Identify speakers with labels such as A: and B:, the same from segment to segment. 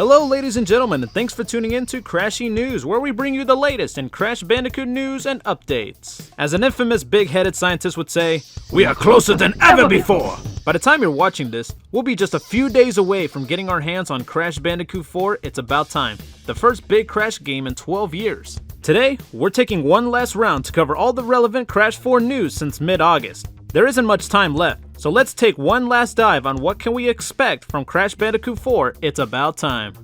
A: Hello ladies and gentlemen, and thanks for tuning in to Crashy News, where we bring you the latest in Crash Bandicoot news and updates. As an infamous big-headed scientist would say, we are closer than ever before! By the time you're watching this, we'll be just a few days away from getting our hands on Crash Bandicoot 4 It's About Time, the first big Crash game in 12 years. Today, we're taking one last round to cover all the relevant Crash 4 news since mid-August. There isn't much time left, so let's take one last dive on what can we expect from Crash Bandicoot 4 It's About Time.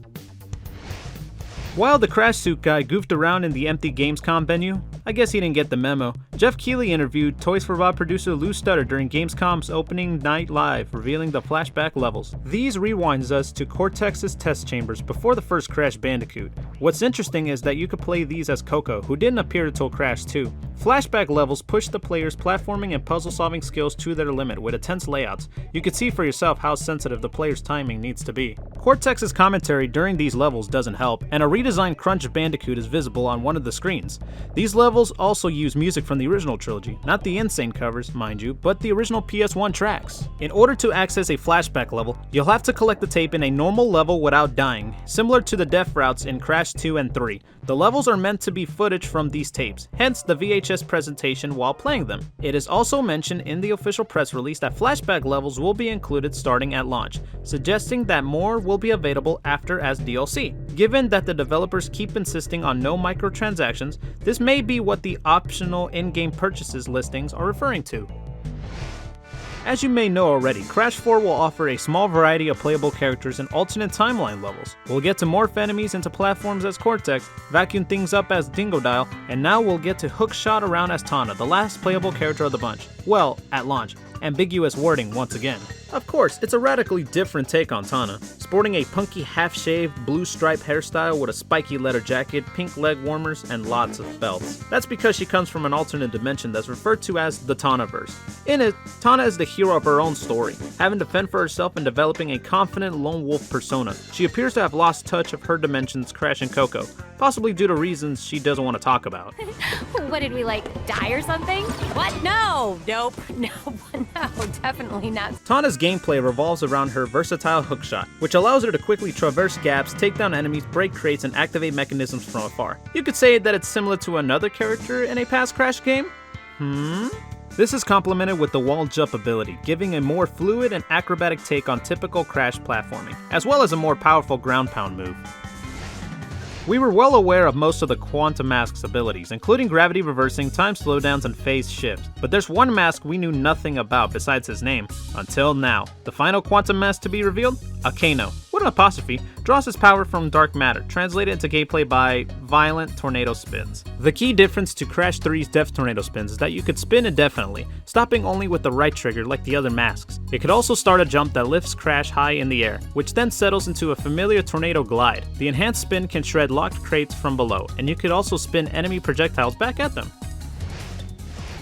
A: While the Crash Suit guy goofed around in the empty Gamescom venue, I guess he didn't get the memo, Jeff Keighley interviewed Toys for Bob producer Lou Stutter during Gamescom's opening night live, revealing the flashback levels. These rewinds us to Cortex's test chambers before the first Crash Bandicoot. What's interesting is that you could play these as Coco, who didn't appear until Crash 2. Flashback levels push the player's platforming and puzzle-solving skills to their limit with intense layouts. You can see for yourself how sensitive the player's timing needs to be. Cortex's commentary during these levels doesn't help, and a redesigned Crunch Bandicoot is visible on one of the screens. These levels also use music from the original trilogy, not the Insane covers, mind you, but the original PS1 tracks. In order to access a flashback level, you'll have to collect the tape in a normal level without dying, similar to the death routes in Crash 2 and 3. The levels are meant to be footage from these tapes, hence the VHS presentation while playing them. It is also mentioned in the official press release that flashback levels will be included starting at launch, suggesting that more will be available after as DLC. Given that the developers keep insisting on no microtransactions, this may be what the optional in-game purchases listings are referring to. As you may know already, Crash 4 will offer a small variety of playable characters and alternate timeline levels. We'll get to morph enemies into platforms as Cortex, vacuum things up as Dingodile, and now we'll get to hook shot around as Tawna, the last playable character of the bunch. Well, at launch. Ambiguous wording once again. Of course, it's a radically different take on Tawna, sporting a punky half-shaved blue striped hairstyle with a spiky leather jacket, pink leg warmers, and lots of belts. That's because she comes from an alternate dimension that's referred to as the Tawnaverse. In it, Tawna is the hero of her own story, having to fend for herself and developing a confident lone wolf persona. She appears to have lost touch of her dimension's Crash and Coco, possibly due to reasons she doesn't want to talk about.
B: What did we, die or something? What? No! Nope. No, definitely not.
A: Tawna's gameplay revolves around her versatile hookshot, which allows her to quickly traverse gaps, take down enemies, break crates, and activate mechanisms from afar. You could say that it's similar to another character in a past Crash game? This is complemented with the wall jump ability, giving a more fluid and acrobatic take on typical Crash platforming, as well as a more powerful ground pound move. We were well aware of most of the Quantum Mask's abilities, including gravity reversing, time slowdowns, and phase shifts, but there's one mask we knew nothing about besides his name, until now. The final Quantum Mask to be revealed? Akano, with an apostrophe, draws his power from dark matter, translated into gameplay by violent tornado spins. The key difference to Crash 3's Death Tornado spins is that you could spin indefinitely, stopping only with the right trigger like the other masks. It could also start a jump that lifts Crash high in the air, which then settles into a familiar tornado glide. The enhanced spin can shred locked crates from below, and you could also spin enemy projectiles back at them.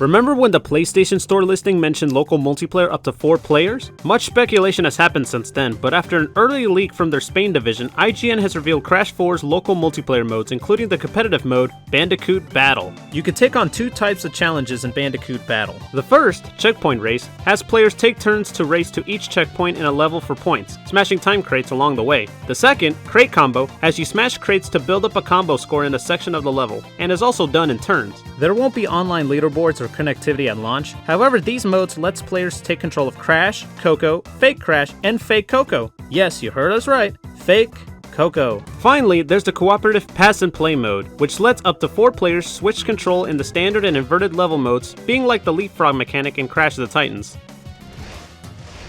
A: Remember when the PlayStation Store listing mentioned local multiplayer up to 4 players? Much speculation has happened since then, but after an early leak from their Spain division, IGN has revealed Crash 4's local multiplayer modes, including the competitive mode, Bandicoot Battle. You can take on 2 types of challenges in Bandicoot Battle. The first, Checkpoint Race, has players take turns to race to each checkpoint in a level for points, smashing time crates along the way. The second, Crate Combo, has you smash crates to build up a combo score in a section of the level, and is also done in turns. There won't be online leaderboards or connectivity at launch. However, these modes lets players take control of Crash, Coco, Fake Crash, and Fake Coco. Yes, you heard us right. Fake Coco. Finally, there's the cooperative pass and play mode, which lets up to 4 players switch control in the standard and inverted level modes, being like the leapfrog mechanic in Crash of the Titans.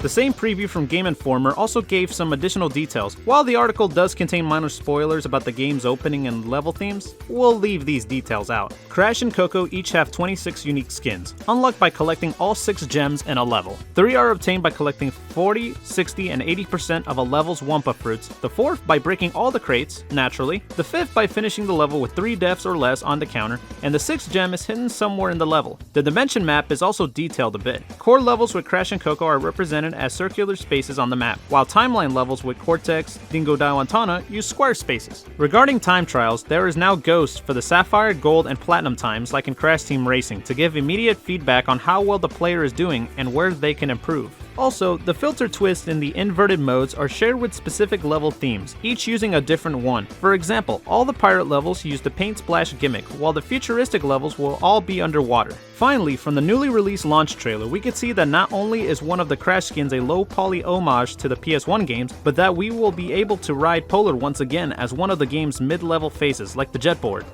A: The same preview from Game Informer also gave some additional details. While the article does contain minor spoilers about the game's opening and level themes, we'll leave these details out. Crash and Coco each have 26 unique skins, unlocked by collecting all 6 gems in a level. 3 are obtained by collecting 40, 60, and 80% of a level's Wumpa fruits, the 4th by breaking all the crates, naturally, the 5th by finishing the level with 3 deaths or less on the counter, and the 6th gem is hidden somewhere in the level. The dimension map is also detailed a bit. Core levels with Crash and Coco are represented as circular spaces on the map, while timeline levels with Cortex, Dingodile, and Tawna use square spaces. Regarding time trials, there is now Ghost for the Sapphire, Gold, and Platinum times like in Crash Team Racing to give immediate feedback on how well the player is doing and where they can improve. Also, the filter twists in the inverted modes are shared with specific level themes, each using a different one. For example, all the pirate levels use the paint splash gimmick, while the futuristic levels will all be underwater. Finally, from the newly released launch trailer, we could see that not only is one of the Crash skins a low-poly homage to the PS1 games, but that we will be able to ride Polar once again as one of the game's mid-level phases, like the jetboard.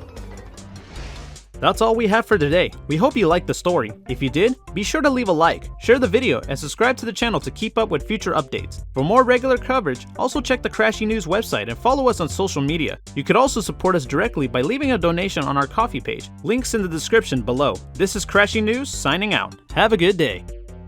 A: That's all we have for today. We hope you liked the story. If you did, be sure to leave a like, share the video, and subscribe to the channel to keep up with future updates. For more regular coverage, also check the Crashy News website and follow us on social media. You could also support us directly by leaving a donation on our Ko-fi page. Links in the description below. This is Crashy News signing out. Have a good day.